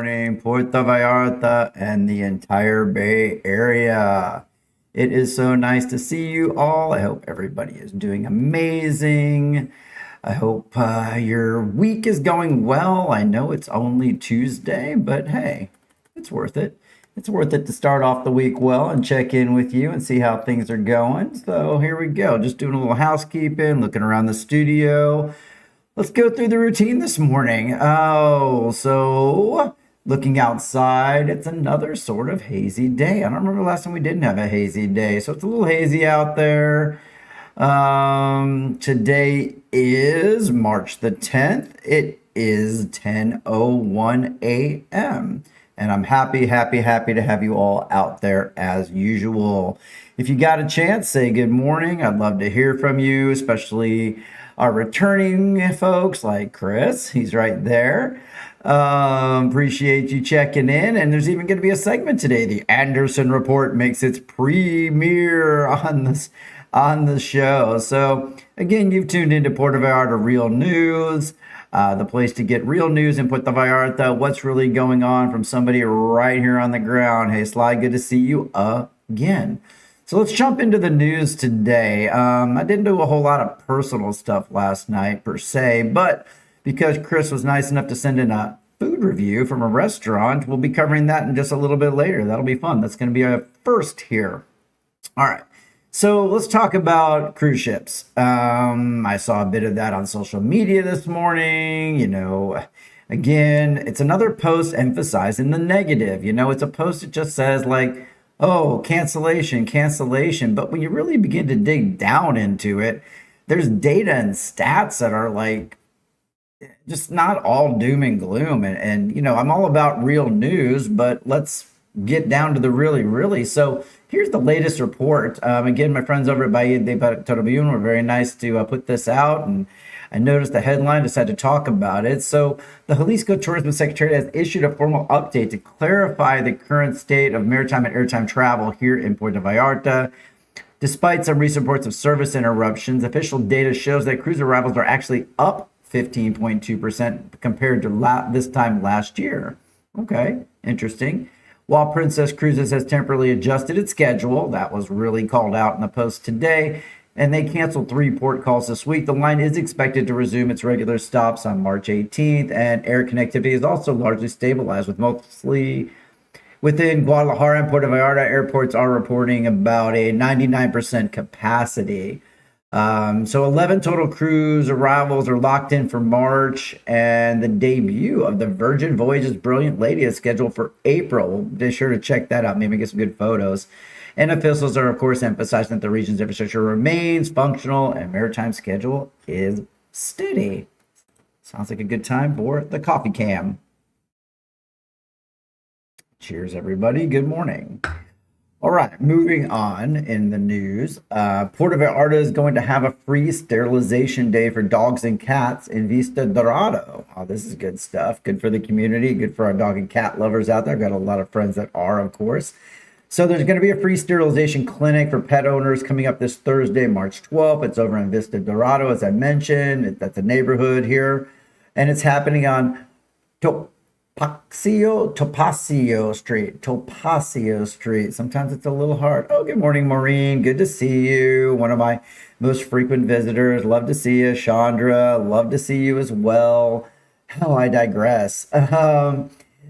morning, Puerto Vallarta and the entire Bay Area. It is so nice to see you all. I hope everybody is doing amazing. I hope your week is going well. I know it's only Tuesday, but hey, it's worth it. It's worth it to start off the week well and check in with you and see how things are going. So here we go. Just doing a little housekeeping, looking around the studio. Let's go through the routine this morning. So looking outside, it's another sort of hazy day. I don't remember the last time we didn't have a hazy day. So it's a little hazy out there. Today is March the 10th. It is 10:01 a.m. And I'm happy to have you all out there as usual. If you got a chance, say good morning. I'd love to hear from you, especially our returning folks like Chris. He's right there. Appreciate you checking in. And there's even going to be a segment today. The Anderson Report makes its premiere on the show. So again, you've tuned into Puerto Vallarta Real News, the place to get real news in Puerto Vallarta. What's really going on from somebody right here on the ground. Hey, Sly, good to see you again. So let's jump into the news today. I didn't do a whole lot of personal stuff last night per se, but because Chris was nice enough to send in a food review from a restaurant, we'll be covering that in just a little bit later. That'll be fun. That's going to be a first here. All right. So let's talk about cruise ships. I saw a bit of that on social media this morning. Again, it's another post emphasizing the negative. It's a post that just says like, oh, cancellation. But when you really begin to dig down into it, there's data and stats that are like just not all doom and gloom. And I'm all about real news, but let's get down to the really. So here's the latest report. Again, my friends over at Bahia de Torreón were very nice to put this out, and I noticed the headline, decided to talk about it. So the Jalisco Tourism Secretariat has issued a formal update to clarify the current state of maritime and airtime travel here in Puerto Vallarta. Despite some recent reports of service interruptions, official data shows that cruise arrivals are actually up 15.2% compared to this time last year. Okay, interesting. While Princess Cruises has temporarily adjusted its schedule, that was really called out in the post today, and they canceled 3 port calls this week, the line is expected to resume its regular stops on March 18th, and air connectivity is also largely stabilized, with mostly within Guadalajara and Puerto Vallarta. Airports are reporting about a 99% capacity. So 11 total cruise arrivals are locked in for March, and the debut of the Virgin Voyages Brilliant Lady is scheduled for April. We'll be sure to check that out, maybe get some good photos. And officials are, of course, emphasizing that the region's infrastructure remains functional and maritime schedule is steady. Sounds like a good time for the coffee cam. Cheers, everybody. Good morning. All right, moving on in the news. Puerto Vallarta is going to have a free sterilization day for dogs and cats in Vista Dorado. Oh, this is good stuff. Good for the community. Good for our dog and cat lovers out there. I've got a lot of friends that are, of course. So there's going to be a free sterilization clinic for pet owners coming up this Thursday, March 12th. It's over in Vista Dorado, as I mentioned. That's a neighborhood here. And it's happening on Topacio Street. Sometimes it's a little hard. Oh, good morning, Maureen. Good to see you. One of my most frequent visitors. Love to see you. Chandra, love to see you as well. Oh, I digress.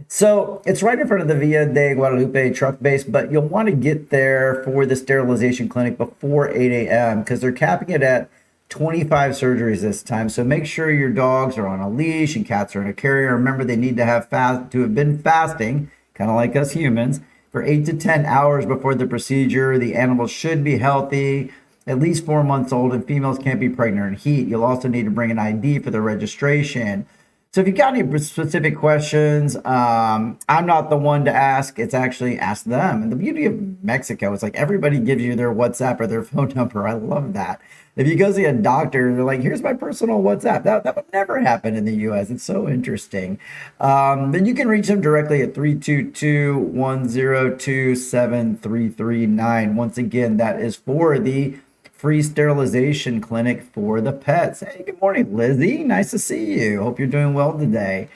So it's right in front of the Villa de Guadalupe truck base, but you'll want to get there for the sterilization clinic before 8 a.m. because they're capping it at 25 surgeries this time. So make sure your dogs are on a leash and cats are in a carrier. Remember, they need to have been fasting, kind of like us humans, for 8 to 10 hours before the procedure. The animals should be healthy, at least 4 months old, and females can't be pregnant or in heat. You'll also need to bring an ID for the registration. So if you got any specific questions, I'm not the one to ask. It's actually ask them. And the beauty of Mexico is like everybody gives you their WhatsApp or their phone number. I love that. If you go see a doctor, they're like, here's my personal WhatsApp. That would never happen in the U.S. It's so interesting. Then you can reach them directly at 322-102-7339. Once again, that is for the free sterilization clinic for the pets. Hey, good morning, Lizzie. Nice to see you. Hope you're doing well today.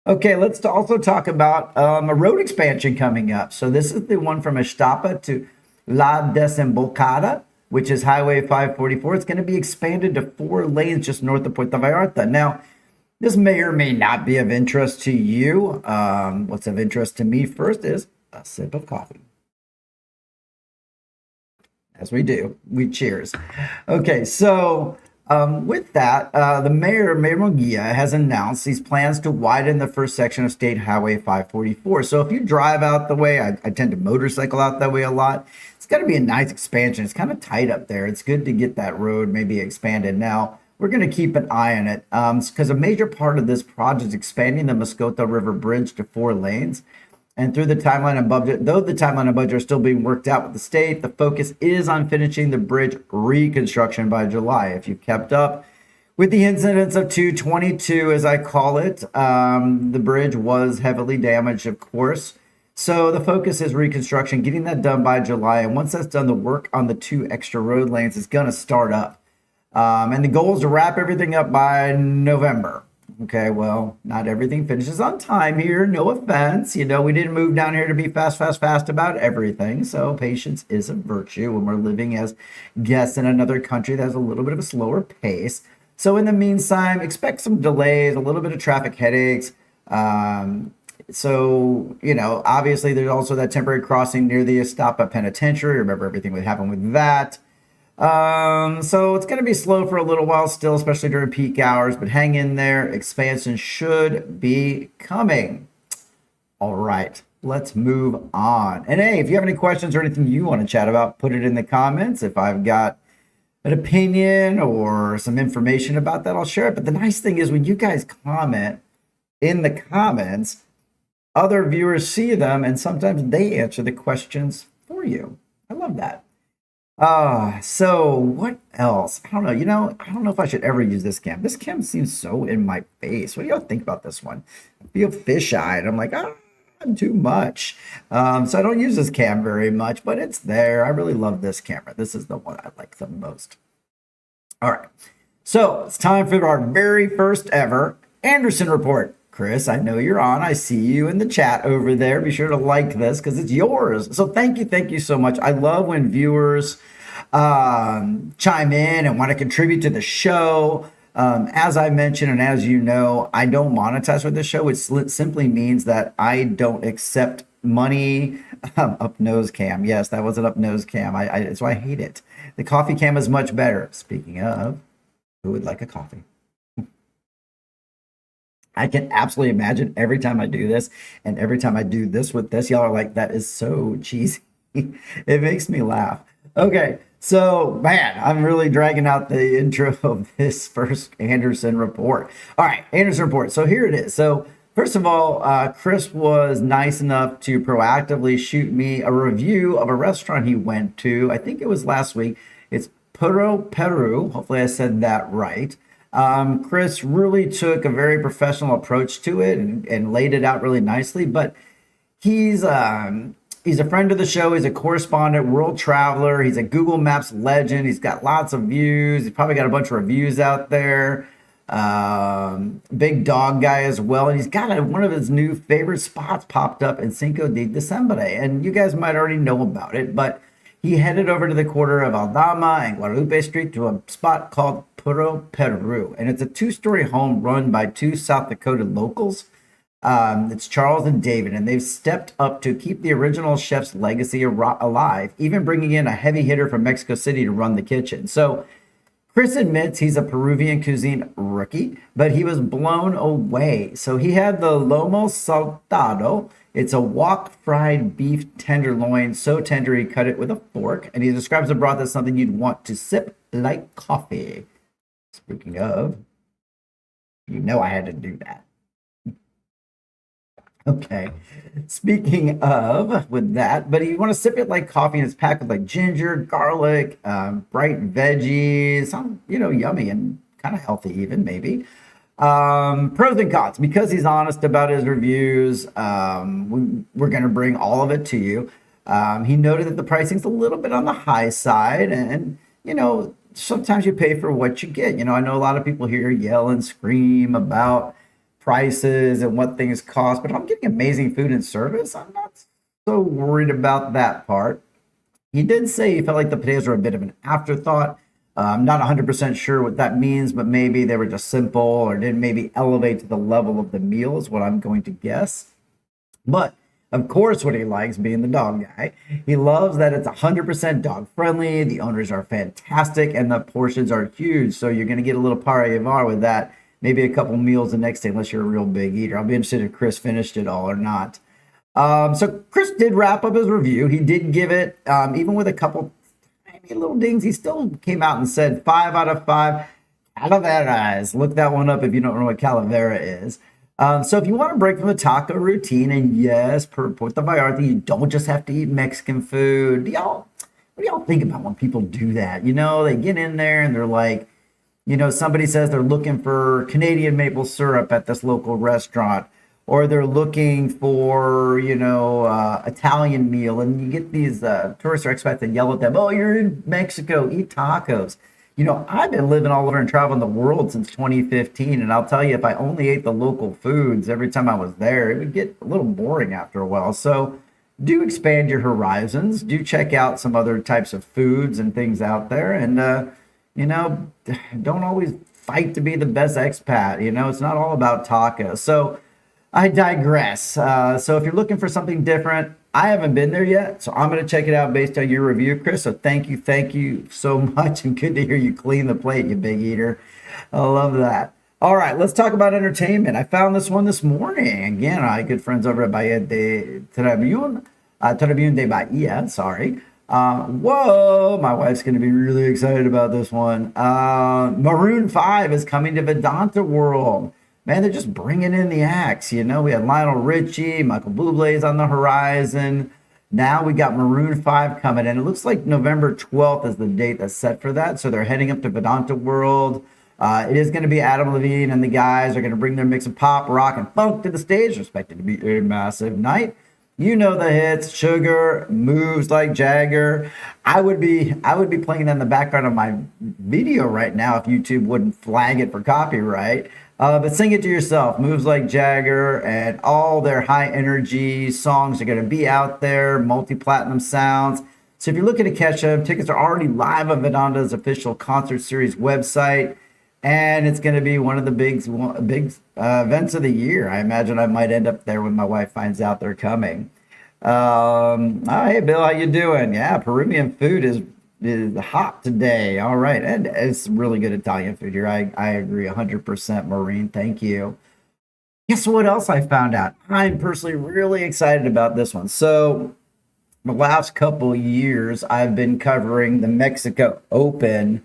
Okay, let's also talk about a road expansion coming up. So this is the one from Estapa to La Desembocada, which is Highway 544. It's going to be expanded to 4 lanes just north of Puerto Vallarta. Now, this may or may not be of interest to you. What's of interest to me first is a sip of coffee. As we do, we cheers. Okay, so with that, the Mayor Munguia, has announced these plans to widen the first section of State Highway 544. So if you drive out the way, I tend to motorcycle out that way a lot. It's going to be a nice expansion. It's kind of tight up there. It's good to get that road maybe expanded. Now, we're going to keep an eye on it because a major part of this project is expanding the Moscota River Bridge to 4 lanes. And through the timeline and budget, though the timeline and budget are still being worked out with the state, the focus is on finishing the bridge reconstruction by July. If you've kept up with the incidents of 222, as I call it, the bridge was heavily damaged, of course. So the focus is reconstruction, getting that done by July. And once that's done, the work on the 2 extra road lanes is going to start up. And the goal is to wrap everything up by November. Okay, well, not everything finishes on time here. No offense. You know, we didn't move down here to be fast about everything. So patience is a virtue when we're living as guests in another country that has a little bit of a slower pace. So in the meantime, expect some delays, a little bit of traffic headaches. So, you know, obviously there's also that temporary crossing near the Estapa Penitentiary. Remember everything that happened with that. So it's going to be slow for a little while still, especially during peak hours, but hang in there. Expansion should be coming. All right, let's move on. And hey, if you have any questions or anything you want to chat about, put it in the comments. If I've got an opinion or some information about that, I'll share it. But the nice thing is when you guys comment in the comments, other viewers see them and sometimes they answer the questions for you. I love that. So what else? I don't know. You know, I don't know if I should ever use this cam. This cam seems so in my face. What do y'all think about this one? I feel fish-eyed. I'm like, too much. So I don't use this cam very much, but it's there. I really love this camera. This is the one I like the most. All right. So it's time for our very first ever Anderson report. Chris, I know you're on. I see you in the chat over there. Be sure to like this because it's yours. So thank you so much. I love when viewers chime in and want to contribute to the show. As I mentioned, and as you know, I don't monetize for this show, which simply means that I don't accept money. Up nose cam. Yes, that was an up nose cam. That's why I hate it. The coffee cam is much better. Speaking of, who would like a coffee? I can absolutely imagine every time I do this and every time I do this with this, y'all are like, that is so cheesy. It makes me laugh. Okay, so man, I'm really dragging out the intro of this first Anderson report. All right, Anderson report. So here it is. So first of all, Chris was nice enough to proactively shoot me a review of a restaurant he went to. I think it was last week. It's Puerto Peru. Hopefully I said that right. Chris really took a very professional approach to it and laid it out really nicely, but he's a friend of the show. He's a correspondent, world traveler. He's a Google Maps legend. He's got lots of views. He's probably got a bunch of reviews out there. Big dog guy as well. And he's got one of his new favorite spots popped up in Cinco de Diciembre. And you guys might already know about it, but he headed over to the corner of Aldama and Guadalupe Street to a spot called Puerto Peru. And it's a 2-story home run by 2 South Dakota locals. It's Charles and David, and they've stepped up to keep the original chef's legacy alive, even bringing in a heavy hitter from Mexico City to run the kitchen. So Chris admits he's a Peruvian cuisine rookie, but he was blown away. So he had the lomo saltado. It's a wok fried beef tenderloin, so tender he cut it with a fork, and he describes the broth as something you'd want to sip like coffee. Speaking of, you know I had to do that. Okay. Speaking of, with that, but you want to sip it like coffee, and it's packed with like ginger, garlic, bright veggies, some, yummy and kind of healthy even, maybe. Pros and cons. Because he's honest about his reviews, we're going to bring all of it to you. He noted that the pricing's a little bit on the high side, and sometimes you pay for what you get. I know a lot of people here yell and scream about prices and what things cost, but I'm getting amazing food and service. I'm not so worried about that part. He did say he felt like the potatoes were a bit of an afterthought. I'm not 100% sure what that means, but maybe they were just simple or didn't maybe elevate to the level of the meal, is what I'm going to guess. But of course, what he likes, being the dog guy, he loves that it's 100% dog friendly. The owners are fantastic and the portions are huge. So you're going to get a little party-var with that. Maybe a couple meals the next day, unless you're a real big eater. I'll be interested if Chris finished it all or not. So Chris did wrap up his review. He did give it, even with a couple tiny little dings, he still came out and said 5 out of 5. Calaveras. Look that one up if you don't know what calavera is. So if you want to break from the taco routine, and yes, per Puerto Vallarta, you don't just have to eat Mexican food. What do y'all think about when people do that? You know, they get in there and they're like, you know, somebody says they're looking for Canadian maple syrup at this local restaurant, or they're looking for, you know, Italian meal, and you get these tourists or expats that yell at them, oh, you're in Mexico, eat tacos. You know, I've been living all over and traveling the world since 2015, and I'll tell you, if I only ate the local foods every time I was there, it would get a little boring after a while. So do expand your horizons. Do check out some other types of foods and things out there, and, you know, don't always fight to be the best expat. You know, it's not all about tacos. So I digress. So if you're looking for something different, I haven't been there yet, so I'm going to check it out based on your review, Chris. So thank you so much, and good to hear you clean the plate, you big eater. I love that. All right, let's talk about entertainment. I found this one this morning. Again, my good friends over at Bahia de Tribune de Bahia, sorry. Whoa, my wife's going to be really excited about this one. Maroon 5 is coming to Vedanta World. Man, they're just bringing in the acts. You know, we had Lionel Richie, Michael Bublé's on the horizon. Now we got Maroon 5 coming in. It looks like November 12th is the date that's set for that. So they're heading up to Vedanta World. It is going to be Adam Levine and the guys are going to bring their mix of pop, rock, and funk to the stage. Expected to be a massive night. You know the hits: Sugar, Moves Like Jagger. I would be playing that in the background of my video right now if YouTube wouldn't flag it for copyright. But sing it to yourself. Moves Like Jagger and all their high energy songs are going to be out there. Multi-platinum sounds. So if you're looking to catch them, tickets are already live on Vedanta's official concert series website. And it's going to be one of the big events of the year. I imagine I might end up there when my wife finds out they're coming. Hey, Bill, how you doing? Yeah, Peruvian food is hot today. All right. And it's really good Italian food here. I agree 100%, Maureen. Thank you. Guess what else I found out? I'm personally really excited about this one. So the last couple years, I've been covering the Mexico Open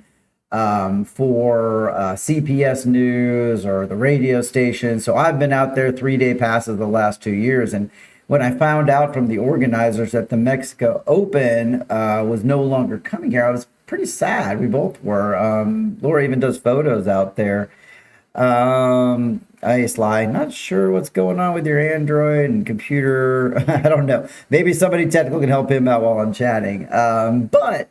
for CPS News or the radio station. So I've been out there 3-day passes the last 2 years. And when I found out from the organizers that the Mexico Open was no longer coming here, I was pretty sad. We both were. Laura even does photos out there. Hey, Sly, not sure what's going on with your Android and computer. I don't know. Maybe somebody technical can help him out while I'm chatting. But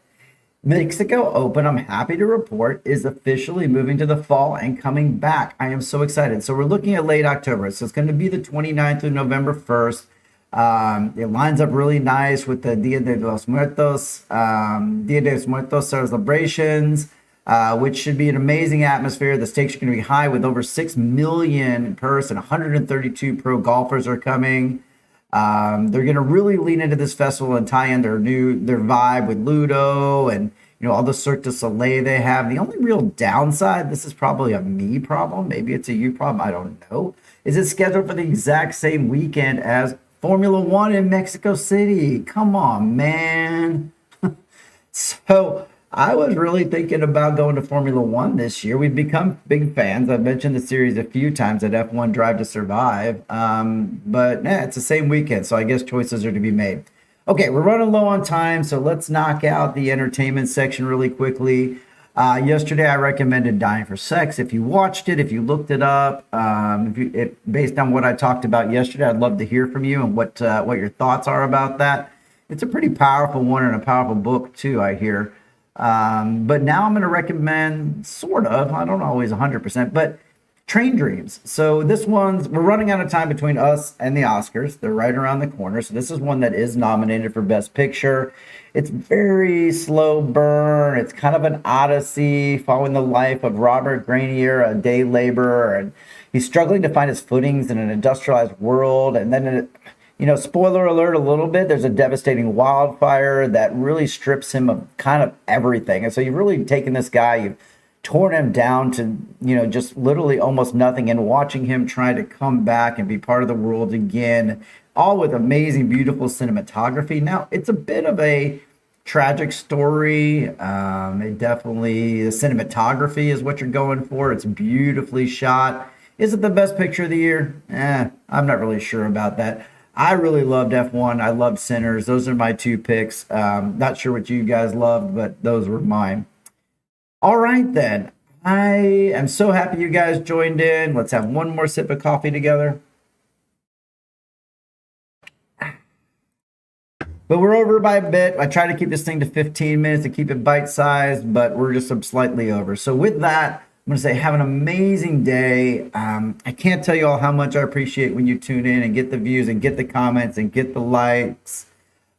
Mexico Open, I'm happy to report, is officially moving to the fall and coming back. I am so excited. So we're looking at late October. So it's going to be the 29th through November 1st. It lines up really nice with the Dia de los Muertos celebrations, which should be an amazing atmosphere. The stakes are going to be high with over 6 million in person. 132 pro golfers are coming. They're going to really lean into this festival and tie in their vibe with Ludo and, you know, all the Cirque du Soleil they have. The only real downside, this is probably a me problem, maybe it's a you problem, I don't know, is it's scheduled for the exact same weekend as Formula One in Mexico City. Come on, man. So I was really thinking about going to Formula One this year. We've become big fans. I've mentioned the series a few times at F1 Drive to Survive. But it's the same weekend, so I guess choices are to be made. Okay, we're running low on time, so let's knock out the entertainment section really quickly. Yesterday, I recommended Dying for Sex. If you watched it, if you looked it up, based on what I talked about yesterday, I'd love to hear from you and what your thoughts are about that. It's a pretty powerful one and a powerful book, too, I hear. But now I'm going to recommend, sort of, I don't always 100%, but Train Dreams. So this one's, we're running out of time between us and the Oscars. They're right around the corner. So this is one that is nominated for Best Picture. It's very slow burn. It's kind of an odyssey following the life of Robert Grenier, a day laborer, and he's struggling to find his footings in an industrialized world. And then, spoiler alert a little bit, there's a devastating wildfire that really strips him of kind of everything. And so you've really taken this guy, you've torn him down to, just literally almost nothing, and watching him try to come back and be part of the world again, all with amazing, beautiful cinematography. Now, it's a bit of a tragic story. The cinematography is what you're going for. It's beautifully shot. Is it the best picture of the year? I'm not really sure about that. I really loved F1. I loved Sinners. Those are my two picks. Not sure what you guys loved, but those were mine. All right, then. I am so happy you guys joined in. Let's have one more sip of coffee together. But we're over by a bit. I try to keep this thing to 15 minutes to keep it bite-sized, but we're just slightly over. So with that, I'm going to say have an amazing day. I can't tell you all how much I appreciate when you tune in and get the views and get the comments and get the likes.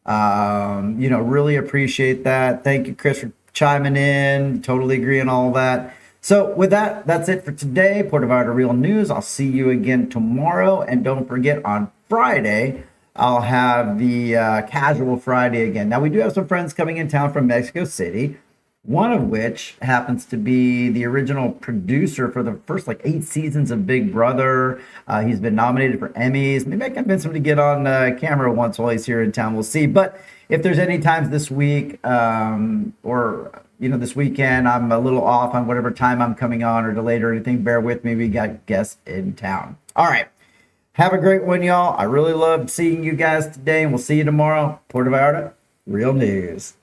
Really appreciate that. Thank you, Chris, for chiming in. Totally agree on all that. So with that, that's it for today. Puerto Vallarta Real News. I'll see you again tomorrow. And don't forget, on Friday, I'll have the Casual Friday again. Now, we do have some friends coming in town from Mexico City, one of which happens to be the original producer for the first 8 seasons of Big Brother. He's been nominated for Emmys. Maybe I can convince him to get on camera once while he's here in town. We'll see. But if there's any times this week or this weekend I'm a little off on whatever time I'm coming on or delayed or anything, bear with me. We got guests in town. All right. Have a great one, y'all. I really loved seeing you guys today, and we'll see you tomorrow. Puerto Vallarta, Real News.